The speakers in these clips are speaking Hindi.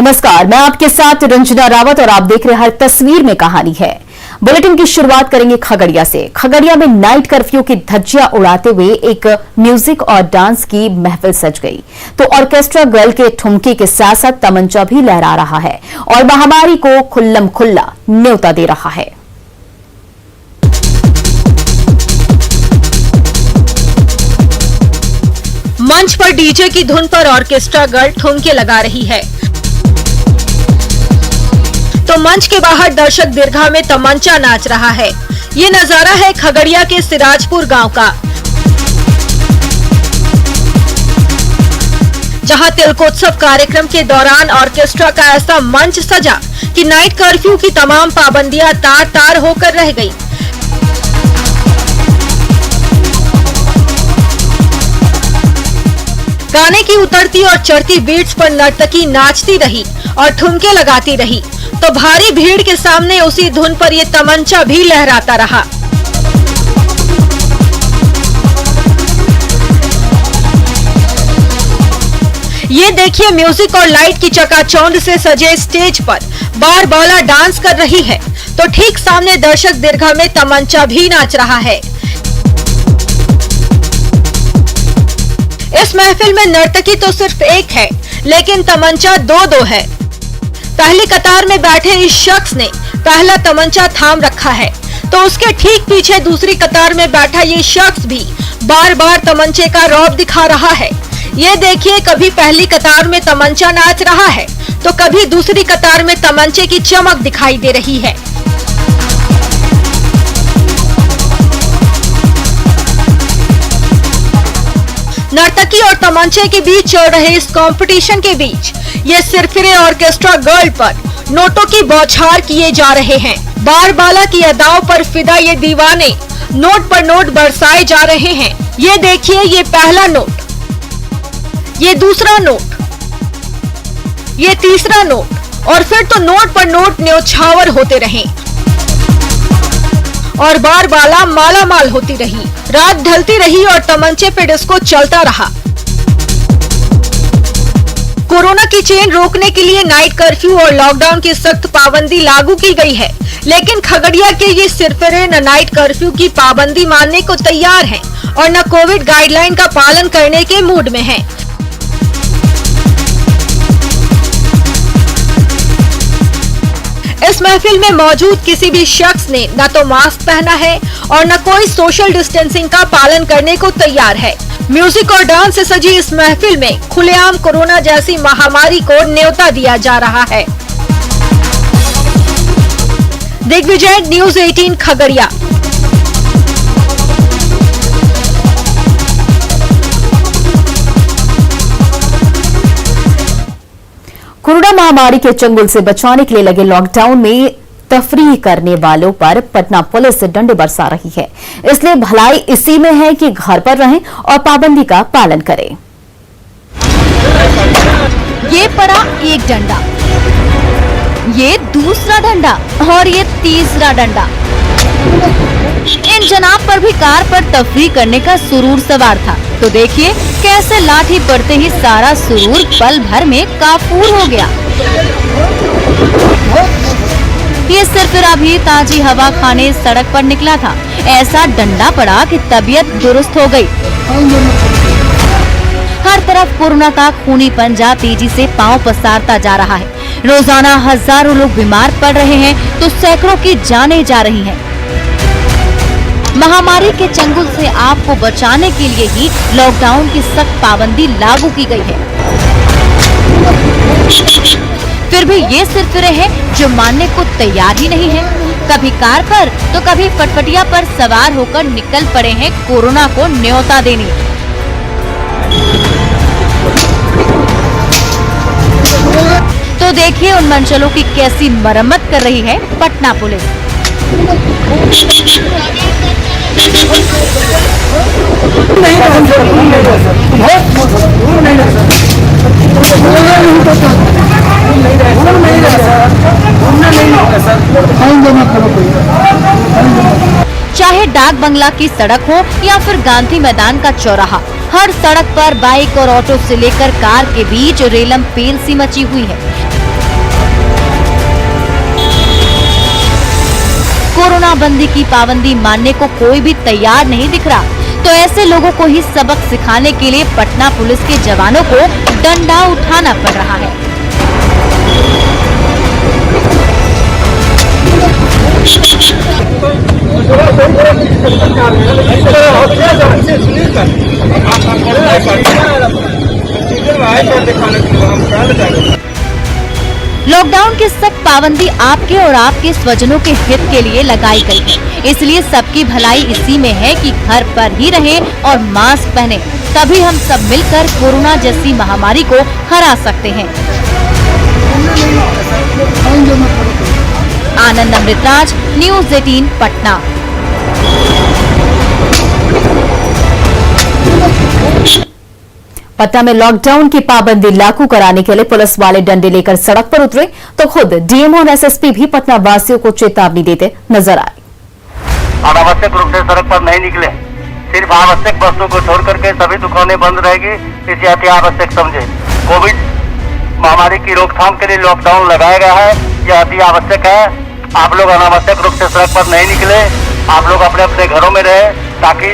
नमस्कार, मैं आपके साथ रंजना रावत और आप देख रहे हैं हर तस्वीर में कहानी है। बुलेटिन की शुरुआत करेंगे खगड़िया से। खगड़िया में नाइट कर्फ्यू की धज्जियां उड़ाते हुए एक म्यूजिक और डांस की महफिल सज गई, तो ऑर्केस्ट्रा गर्ल के ठुमके के साथ साथ तमंचा भी लहरा रहा है और महामारी को खुल्लम खुल्ला न्योता दे रहा है। मंच पर डीजे की धुन पर ऑर्केस्ट्रा गर्ल ठुमके लगा रही है, तो मंच के बाहर दर्शक दीर्घा में तमंचा नाच रहा है। ये नजारा है खगड़िया के सिराजपुर गांव का, जहां तिलकोत्सव कार्यक्रम के दौरान ऑर्केस्ट्रा का ऐसा मंच सजा कि नाइट कर्फ्यू की तमाम पाबंदियां तार तार होकर रह गई। गाने की उतरती और चढ़ती बीट्स पर नर्तकी नाचती रही और ठुमके लगाती रही, तो भारी भीड़ के सामने उसी धुन पर ये तमंचा भी लहराता रहा। ये देखिए, म्यूजिक और लाइट की चकाचौंध से सजे स्टेज पर बार बाला डांस कर रही है, तो ठीक सामने दर्शक दीर्घा में तमंचा भी नाच रहा है। इस महफिल में नर्तकी तो सिर्फ एक है, लेकिन तमंचा दो है। पहली कतार में बैठे इस शख्स ने पहला तमंचा थाम रखा है, तो उसके ठीक पीछे दूसरी कतार में बैठा ये शख्स भी बार बार तमंचे का रौब दिखा रहा है। ये देखिए, कभी पहली कतार में तमंचा नाच रहा है, तो कभी दूसरी कतार में तमंचे की चमक दिखाई दे रही है। नर्तकी और तमंचे के बीच चल रहे इस कंपटीशन के बीच ये सिरफिरे ऑर्केस्ट्रा गर्ल पर नोटों की बौछार किए जा रहे हैं। बार बाला की अदाओं पर फिदा ये दीवाने नोट पर नोट बरसाए जा रहे हैं। ये देखिए, ये पहला नोट, ये दूसरा नोट, ये तीसरा नोट, और फिर तो नोट पर नोट न्योछावर होते रहे और बार बाला माला माल होती रही। रात ढलती रही और तमंचे पे डिस्को चलता रहा। कोरोना की चेन रोकने के लिए नाइट कर्फ्यू और लॉकडाउन की सख्त पाबंदी लागू की गई है, लेकिन खगड़िया के ये सिरफिरे न नाइट कर्फ्यू की पाबंदी मानने को तैयार हैं और न कोविड गाइडलाइन का पालन करने के मूड में हैं। इस महफिल में मौजूद किसी भी शख्स ने न तो मास्क पहना है और न कोई सोशल डिस्टेंसिंग का पालन करने को तैयार है। म्यूजिक और डांस से सजी इस महफिल में खुलेआम कोरोना जैसी महामारी को न्योता दिया जा रहा है। दिग्विजय, न्यूज़ 18 खगड़िया। कोरोना महामारी के चंगुल से बचाने के लिए लगे लॉकडाउन में तफरीह करने वालों पर पटना पुलिस डंडे बरसा रही है। इसलिए भलाई इसी में है कि घर पर रहें और पाबंदी का पालन करें। ये पड़ा एक डंडा, ये दूसरा डंडा और ये तीसरा डंडा। इन जनाब पर भी कार पर तफरीह करने का सुरूर सवार था, तो देखिए कैसे लाठी पड़ते ही सारा सुरूर पल भर में काफूर हो गया। ये सिरफिरा भी ताजी हवा खाने सड़क पर निकला था। ऐसा डंडा पड़ा कि तबीयत दुरुस्त हो गई। हर तरफ कोरोना का खूनी पंजा तेजी से पांव पसारता जा रहा है। रोजाना हजारों लोग बीमार पड़ रहे हैं, तो सैकड़ों की जानें जा रही हैं। महामारी के चंगुल से आपको बचाने के लिए ही लॉकडाउन की सख्त पाबंदी लागू की गई है। फिर भी ये सिरफिरे हैं जो मानने को तैयार ही नहीं है। कभी कार पर तो कभी फटफटिया पर सवार होकर निकल पड़े हैं कोरोना को न्योता देने। तो देखिए उन मंचलों की कैसी मरम्मत कर रही है पटना पुलिस। चाहे डाक बंगला की सड़क हो या फिर गांधी मैदान का चौराहा, हर सड़क पर बाइक और ऑटो से लेकर कार के बीच रेलम पेल सी मची हुई है। कोरोना बंदी की पाबंदी मानने को कोई भी तैयार नहीं दिख रहा। तो ऐसे लोगों को ही सबक सिखाने के लिए पटना पुलिस के जवानों को डंडा उठाना पड़ रहा है। लॉकडाउन की सख्त पाबंदी आपके और आपके स्वजनों के हित के लिए लगाई गई है, इसलिए सबकी भलाई इसी में है कि घर पर ही रहें और मास्क पहने, तभी हम सब मिलकर कोरोना जैसी महामारी को हरा सकते हैं। आनंद अमृतराज, न्यूज़ 18 पटना। पटना में लॉकडाउन की पाबंदी लागू कराने के लिए पुलिस वाले डंडे लेकर सड़क पर उतरे तो खुद डीएम और एसएसपी भी पटना वासियों को चेतावनी देते नजर आए। अनावश्यक रूप से सड़क पर नहीं निकले, सिर्फ आवश्यक वस्तुओं को छोड़ करके सभी दुकानें बंद रहेगी, इसे अति आवश्यक समझे। कोविड महामारी की रोकथाम के लिए लॉकडाउन लगाया गया है, यह अति आवश्यक है। आप लोग अनावश्यक रूप से सड़क पर नहीं निकले, आप लोग अपने अपने घरों में रहे ताकि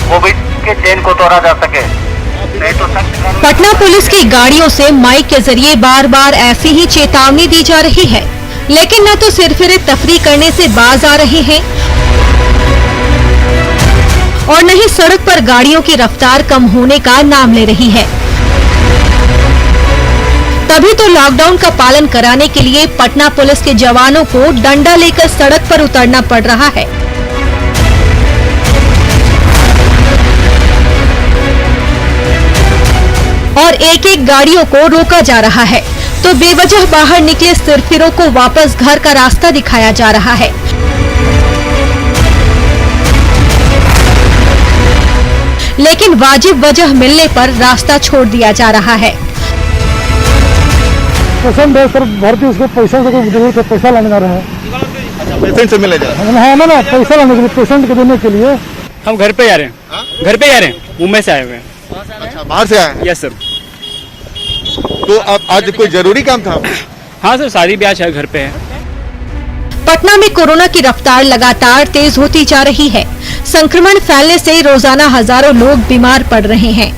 कोविड के चेन को तोड़ा जा सके। पटना पुलिस की गाड़ियों से माइक के जरिए बार बार ऐसी ही चेतावनी दी जा रही है, लेकिन न तो सिरफिरे तफरी करने से बाज आ रहे हैं और न ही सड़क पर गाड़ियों की रफ्तार कम होने का नाम ले रही है। तभी तो लॉकडाउन का पालन कराने के लिए पटना पुलिस के जवानों को डंडा लेकर सड़क पर उतरना पड़ रहा है। और एक एक गाड़ियों को रोका जा रहा है, तो बेवजह बाहर निकले सिरफिरों को वापस घर का रास्ता दिखाया जा रहा है। लेकिन वाजिब वजह मिलने पर रास्ता छोड़ दिया जा रहा है। पेशेंट है सर, भर्ती उसको पैसा से जरूरत है, पैसा लाने जा रहे हैं। पेशेंट से मिले जा रहे हाँ ना, पैसा लाने के लिए, पेशेंट को देने के लिए। हम घर पे जा रहे हैं, घर पे जा रहे हैं, मुंबई से आए हुए हैं। अच्छा, बाहर से आए हैं? Yes sir. तो आज कोई जरूरी काम था? हाँ सर, शादी ब्याह है, घर पे है। पटना में कोरोना की रफ्तार लगातार तेज होती जा रही है। संक्रमण फैलने से रोजाना हजारों लोग बीमार पड़ रहे हैं।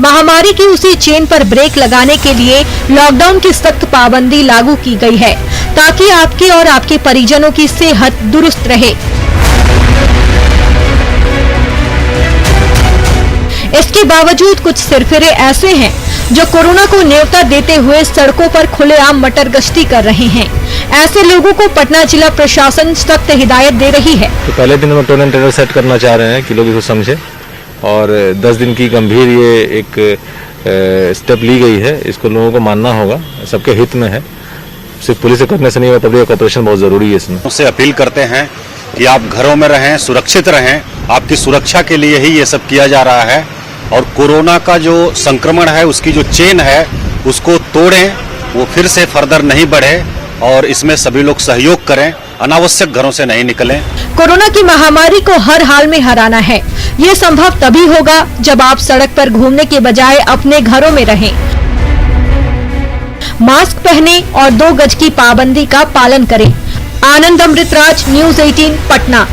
महामारी की उसी चेन पर ब्रेक लगाने के लिए लॉकडाउन की सख्त पाबंदी लागू की गई है, ताकि आपके और आपके परिजनों की सेहत दुरुस्त रहे। इसके बावजूद कुछ सिरफिरे ऐसे हैं जो कोरोना को न्योता देते हुए सड़कों पर खुलेआम मटर गश्ती कर रहे हैं। ऐसे लोगों को पटना जिला प्रशासन सख्त हिदायत दे रही है। तो पहले दिन में टोल एंड टेंडर सेट करना चाह रहे हैं कि लोग इसको समझे, और 10 दिन की गंभीर ये एक स्टेप ली गई है, इसको लोगों को मानना होगा, सबके हित में है। सिर्फ पुलिस से करने से नहीं होगा, पब्लिक कॉर्पोरेशन बहुत जरूरी है इसमें। उससे अपील करते हैं कि आप घरों में रहें, सुरक्षित रहें, आपकी सुरक्षा के लिए ही ये सब किया जा रहा है। और कोरोना का जो संक्रमण है, उसकी जो चेन है, उसको तोड़ें, वो फिर से फर्दर नहीं बढ़े, और इसमें सभी लोग सहयोग करें, अनावश्यक घरों से नहीं निकलें। कोरोना की महामारी को हर हाल में हराना है। ये संभव तभी होगा जब आप सड़क पर घूमने के बजाय अपने घरों में रहें, मास्क पहने और 2 गज की पाबंदी का पालन करें। आनंद अमृतराज, न्यूज़ 18 पटना।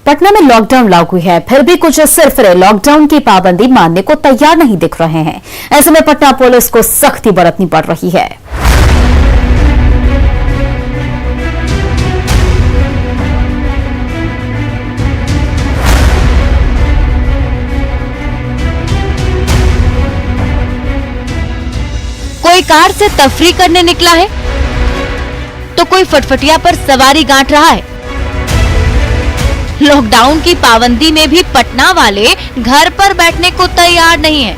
पटना में लॉकडाउन लागू है, फिर भी कुछ सिरफिरे लॉकडाउन की पाबंदी मानने को तैयार नहीं दिख रहे हैं। ऐसे में पटना पुलिस को सख्ती बरतनी पड़ रही है। कोई कार से तफरी करने निकला है, तो कोई फटफटिया पर सवारी गांठ रहा है। लॉकडाउन की पाबंदी में भी पटना वाले घर पर बैठने को तैयार नहीं है।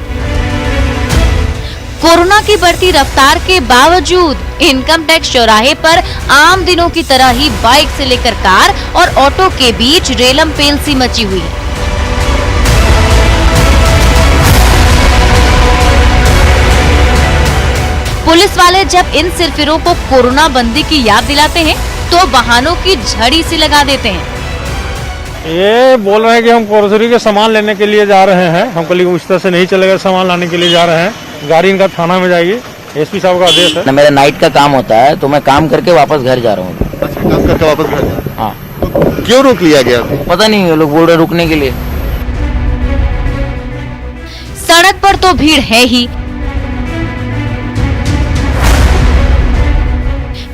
कोरोना की बढ़ती रफ्तार के बावजूद इनकम टैक्स चौराहे पर आम दिनों की तरह ही बाइक से लेकर कार और ऑटो के बीच रेलम पेल सी मची हुई है। पुलिस वाले जब इन सिरफिरों को कोरोना बंदी की याद दिलाते हैं तो वाहनों की झड़ी सी लगा देते हैं। ये बोल रहे हैं कि हम ग्रोसरी के सामान लेने के लिए जा रहे हैं, हमको उस तरह से नहीं चलेगा, सामान लाने के लिए जा रहे हैं। गाड़ी इनका थाना में जाएगी, एसपी साहब का आदेश है। मेरा नाइट का काम होता है तो मैं काम करके वापस घर जा रहा हूँ। अच्छा, काम करके वापस घर जा रहे हैं। हाँ। क्यों रोक लिया गया? पता नहीं, ये लोग बोल रहे रुकने के लिए। सड़क पर तो भीड़ है ही।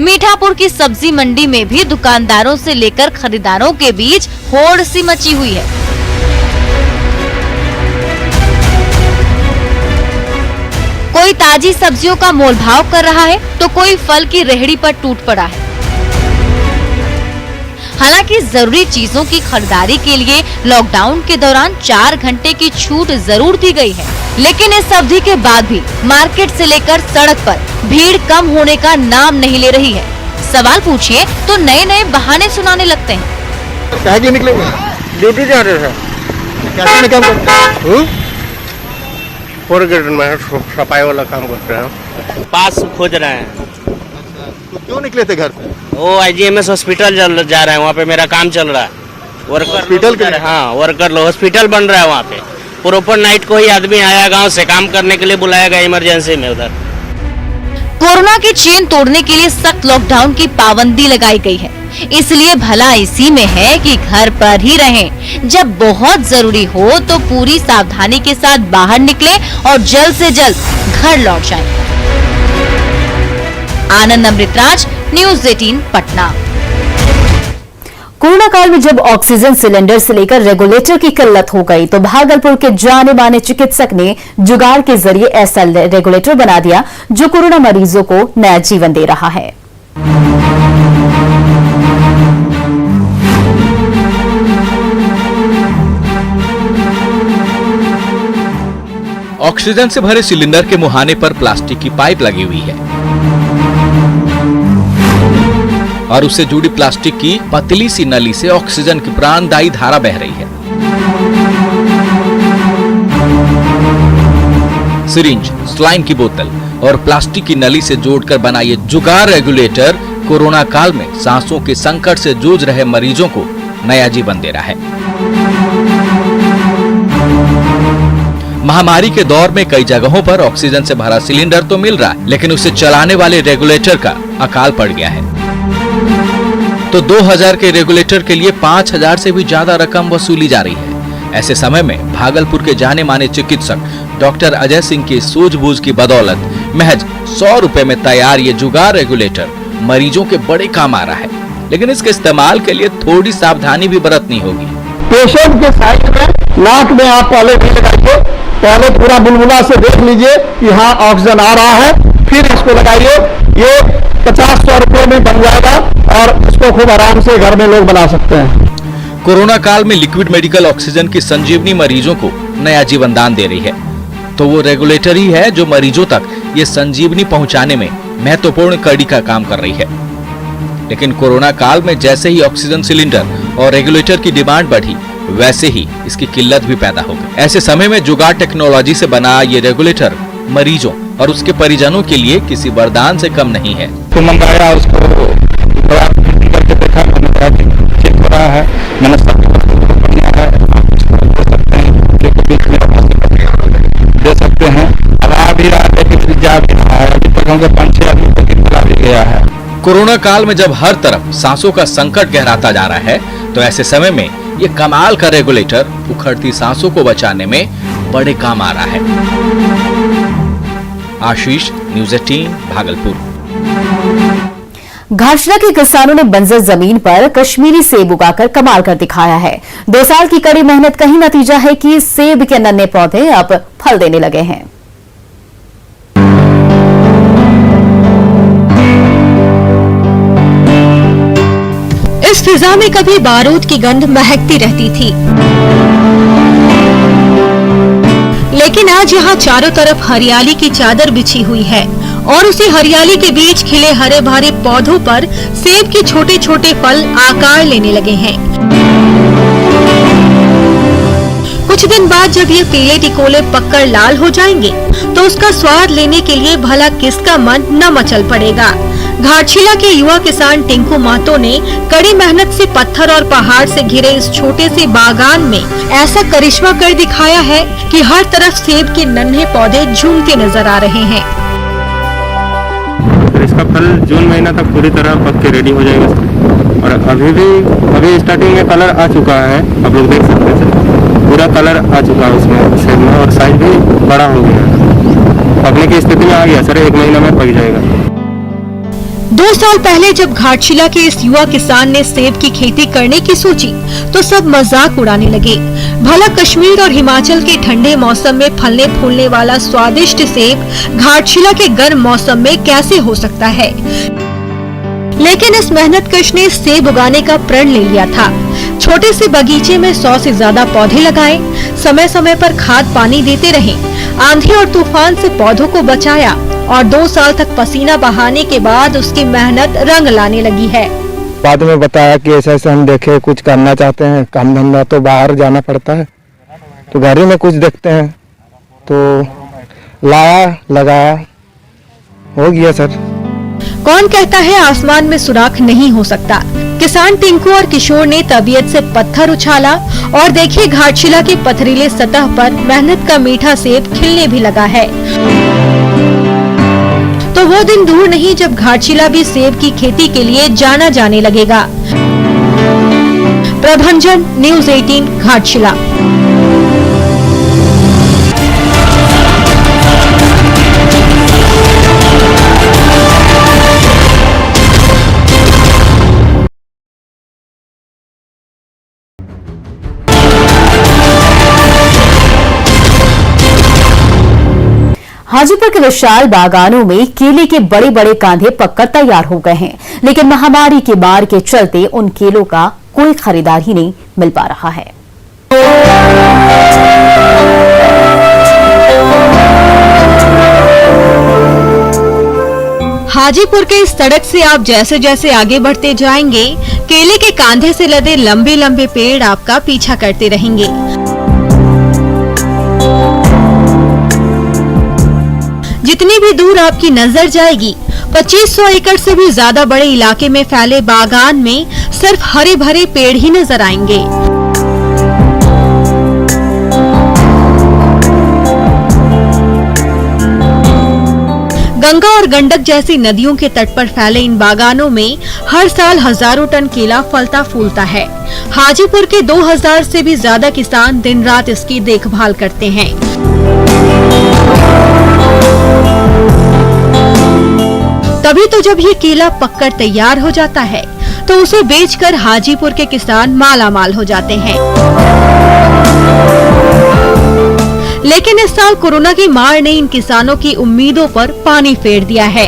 मीठापुर की सब्जी मंडी में भी दुकानदारों से लेकर खरीदारों के बीच होड़ सी मची हुई है। कोई ताजी सब्जियों का मोलभाव कर रहा है तो कोई फल की रेहड़ी पर टूट पड़ा है। हालांकि जरूरी चीजों की खरीदारी के लिए लॉकडाउन के दौरान 4 घंटे की छूट जरूर दी गई है, लेकिन इस अवधि के बाद भी मार्केट से लेकर सड़क पर भीड़ कम होने का नाम नहीं ले रही है। सवाल पूछिए तो नए नए बहाने सुनाने लगते हैं। कहाँ के निकले? ड्यूटी जा रहे थे। क्या काम करते हैं? फोरगेट में सफाई वाला काम करते हैं। पास खोज रहे हैं। तो क्यों निकले थे घर से? वो IGMS हॉस्पिटल जा रहे हैं, वहाँ पे मेरा काम चल रहा है। वर्कर हॉस्पिटल के लिए? हाँ, वर्कर लोग हॉस्पिटल बन रहा है वहाँ पे। प्रॉपर नाइट को ही आदमी आया गांव से काम करने के लिए, बुलाया गया इमरजेंसी में उधर। कोरोना की चेन तोड़ने के लिए सख्त लॉकडाउन की पाबंदी लगाई गई है, इसलिए भला इसी में है कि घर पर ही रहें। जब बहुत जरूरी हो तो पूरी सावधानी के साथ बाहर निकलें और जल्द से जल्द घर लौट जाएं। आनंद अमृतराज, न्यूज़ 18 पटना। कोरोना काल में जब ऑक्सीजन सिलेंडर से लेकर रेगुलेटर की किल्लत हो गई तो भागलपुर के जाने माने चिकित्सक ने जुगाड़ के जरिए ऐसा रेगुलेटर बना दिया जो कोरोना मरीजों को नया जीवन दे रहा है। ऑक्सीजन से भरे सिलेंडर के मुहाने पर प्लास्टिक की पाइप लगी हुई है और उससे जुड़ी प्लास्टिक की पतली सी नली से ऑक्सीजन की प्राणदायी धारा बह रही है। सिरिंज, स्लाइन की बोतल और प्लास्टिक की नली से जोड़कर बना ये जुगाड़ रेगुलेटर कोरोना काल में सांसों के संकट से जूझ रहे मरीजों को नया जीवन दे रहा है। महामारी के दौर में कई जगहों पर ऑक्सीजन से भरा सिलेंडर तो मिल रहा है, लेकिन उसे चलाने वाले रेगुलेटर का अकाल पड़ गया है। तो 2000 के रेगुलेटर के लिए 5000 से भी ज्यादा रकम वसूली जा रही है। ऐसे समय में भागलपुर के जाने माने चिकित्सक डॉक्टर अजय सिंह की सूझबूझ की बदौलत महज 100 रुपए में तैयार ये जुगाड़ रेगुलेटर मरीजों के बड़े काम आ रहा है, लेकिन इसके इस्तेमाल के लिए थोड़ी सावधानी भी बरतनी होगी। पेशेंट के साइड में नाक में आप पहले भी लगाइए, पहले पूरा बुलबुला से देख लीजिए कि हाँ ऑक्सीजन आ रहा है, फिर इसको लगाइए। ये 50-100 रुपए में बन जाएगा और इसको खूब आराम से घर में लोग बना सकते हैं। कोरोना काल में लिक्विड मेडिकल ऑक्सीजन की संजीवनी मरीजों को नया जीवन दान दे रही है, तो वो रेगुलेटर ही है जो मरीजों तक ये संजीवनी पहुंचाने में महत्वपूर्ण कड़ी का काम कर रही है। लेकिन कोरोना काल में जैसे ही ऑक्सीजन सिलेंडर और रेगुलेटर की डिमांड बढ़ी, वैसे ही इसकी किल्लत भी पैदा हो गई। ऐसे समय में जुगाड़ टेक्नोलॉजी से बना ये रेगुलेटर मरीजों और उसके परिजनों के लिए किसी वरदान से कम नहीं है। तो मंगाया, उसको करके देखा, चेक हो रहा है, मैंने सब बढ़िया है, दे सकते हैं। अब आ भी रहा है, लेकिन जा भी रहा है, अभी तक हमको 5-6 आदमी तक इतना भी गया है। कोरोना काल में जब हर तरफ सांसों का संकट गहराता जा रहा है, तो ऐसे समय में ये कमाल का रेगुलेटर उखड़ती सांसों को बचाने में बड़े काम आ रहा है। आशीष, न्यूज़ 18 भागलपुर। घाटशिला के किसानों ने बंजर जमीन पर कश्मीरी सेब उगाकर कमाल कर दिखाया है। 2 साल की कड़ी मेहनत का ही नतीजा है कि सेब के नन्हे पौधे अब फल देने लगे हैं। इस फिजा में कभी बारूद की गंध महकती रहती थी, लेकिन आज यहाँ चारों तरफ हरियाली की चादर बिछी हुई है और उसी हरियाली के बीच खिले हरे भरे पौधों पर सेब के छोटे छोटे फल आकार लेने लगे हैं। कुछ दिन बाद जब ये पीले टिकोले पककर लाल हो जाएंगे तो उसका स्वाद लेने के लिए भला किसका मन न मचल पड़ेगा। घाटशिला के युवा किसान टिंकू महतो ने कड़ी मेहनत से पत्थर और पहाड़ से घिरे इस छोटे से बागान में ऐसा करिश्मा कर दिखाया है कि हर तरफ सेब के नन्हे पौधे झूमते नजर आ रहे हैं। आपका फल जून महीना तक पूरी तरह पक के रेडी हो जाएगा सर। और अभी स्टार्टिंग में कलर आ चुका है, आप लोग देख सकते हैं सर, पूरा कलर आ चुका है उसमें सेब में, और साइज भी बड़ा हो गया है, पकने की स्थिति में आ गया सर, 1 महीना में पक जाएगा। 2 साल पहले जब घाटशिला के इस युवा किसान ने सेब की खेती करने की सोची तो सब मजाक उड़ाने लगे। भला कश्मीर और हिमाचल के ठंडे मौसम में फलने फूलने वाला स्वादिष्ट सेब घाटशिला के गर्म मौसम में कैसे हो सकता है? लेकिन इस मेहनतकश ने सेब उगाने का प्रण ले लिया था। छोटे से बगीचे में 100 से ज्यादा पौधे लगाए, समय समय पर खाद पानी देते रहे, आंधी और तूफान से पौधों को बचाया और 2 साल तक पसीना बहाने के बाद उसकी मेहनत रंग लाने लगी है। बाद में बताया कि ऐसा ऐसा हम देखे कुछ करना चाहते हैं, काम धंधा तो बाहर जाना पड़ता है, तो घर ही में कुछ देखते हैं, तो लाया लगाया हो गया सर। कौन कहता है आसमान में सुराख नहीं हो सकता? किसान टिंकू और किशोर ने तबीयत से पत्थर उछाला और देखिए घाटशिला के पथरीले सतह पर मेहनत का मीठा सेब खिलने भी लगा है। तो वो दिन दूर नहीं जब घाटशिला भी सेब की खेती के लिए जाना जाने लगेगा। प्रभंजन, न्यूज़ 18, घाटशिला। हाजीपुर के विशाल बागानों में केले के बड़े बड़े कांधे पककर तैयार हो गए हैं, लेकिन महामारी की मार के चलते उन केलों का कोई खरीदार ही नहीं मिल पा रहा है। हाजीपुर के इस सड़क से आप जैसे जैसे आगे बढ़ते जाएंगे, केले के कांधे से लदे लंबे लंबे पेड़ आपका पीछा करते रहेंगे। जितनी भी दूर आपकी नजर जाएगी, 2500 एकड़ से भी ज्यादा बड़े इलाके में फैले बागान में सिर्फ हरे भरे पेड़ ही नजर आएंगे। गंगा और गंडक जैसी नदियों के तट पर फैले इन बागानों में हर साल हजारों टन केला फलता फूलता है। हाजीपुर के 2000 से भी ज्यादा किसान दिन रात इसकी देखभाल करते हैं। तभी तो जब ये केला पककर तैयार हो जाता है तो उसे बेचकर हाजीपुर के किसान माला माल हो जाते हैं। लेकिन इस साल कोरोना की मार ने इन किसानों की उम्मीदों पर पानी फेर दिया है।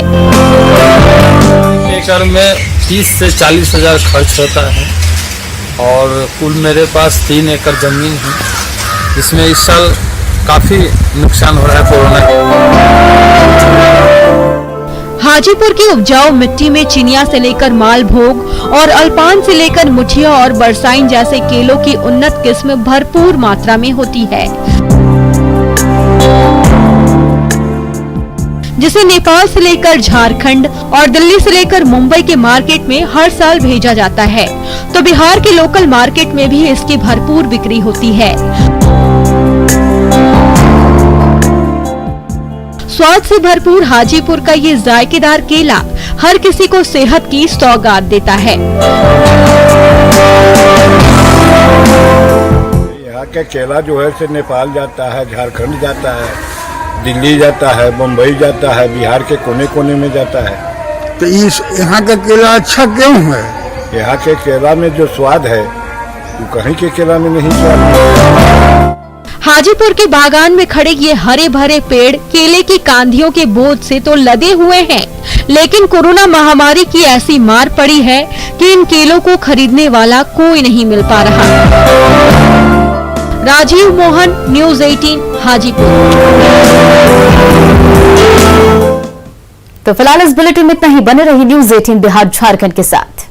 एकड़ में 30 से 40 हजार खर्च होता है और कुल मेरे पास 3 एकड़ जमीन है, जिसमें इस साल काफी नुकसान हो रहा है कोरोना। हाजीपुर की उपजाऊ मिट्टी में चिनिया से लेकर मालभोग और अल्पान से लेकर मुठिया और बरसाइन जैसे केलों की उन्नत किस्म भरपूर मात्रा में होती है, जिसे नेपाल से लेकर झारखंड और दिल्ली से लेकर मुंबई के मार्केट में हर साल भेजा जाता है। तो बिहार के लोकल मार्केट में भी इसकी भरपूर बिक्री होती है। स्वाद से भरपूर हाजीपुर का ये जायकेदार केला हर किसी को सेहत की सौगात देता है। यहाँ का केला जो है से नेपाल जाता है, झारखंड जाता है, दिल्ली जाता है, मुंबई जाता है, बिहार के कोने कोने में जाता है। तो इस यहाँ का केला अच्छा क्यों है? यहाँ के केला में जो स्वाद है वो कहीं के केला में नहीं स्वाद है। हाजीपुर के बागान में खड़े ये हरे भरे पेड़ केले की कांधियों के बोझ से तो लदे हुए हैं, लेकिन कोरोना महामारी की ऐसी मार पड़ी है कि इन केलों को खरीदने वाला कोई नहीं मिल पा रहा। राजीव मोहन, न्यूज़ 18, हाजीपुर। तो फिलहाल इस बुलेटिन में इतना ही। बने रही न्यूज़ 18 बिहार झारखंड के साथ।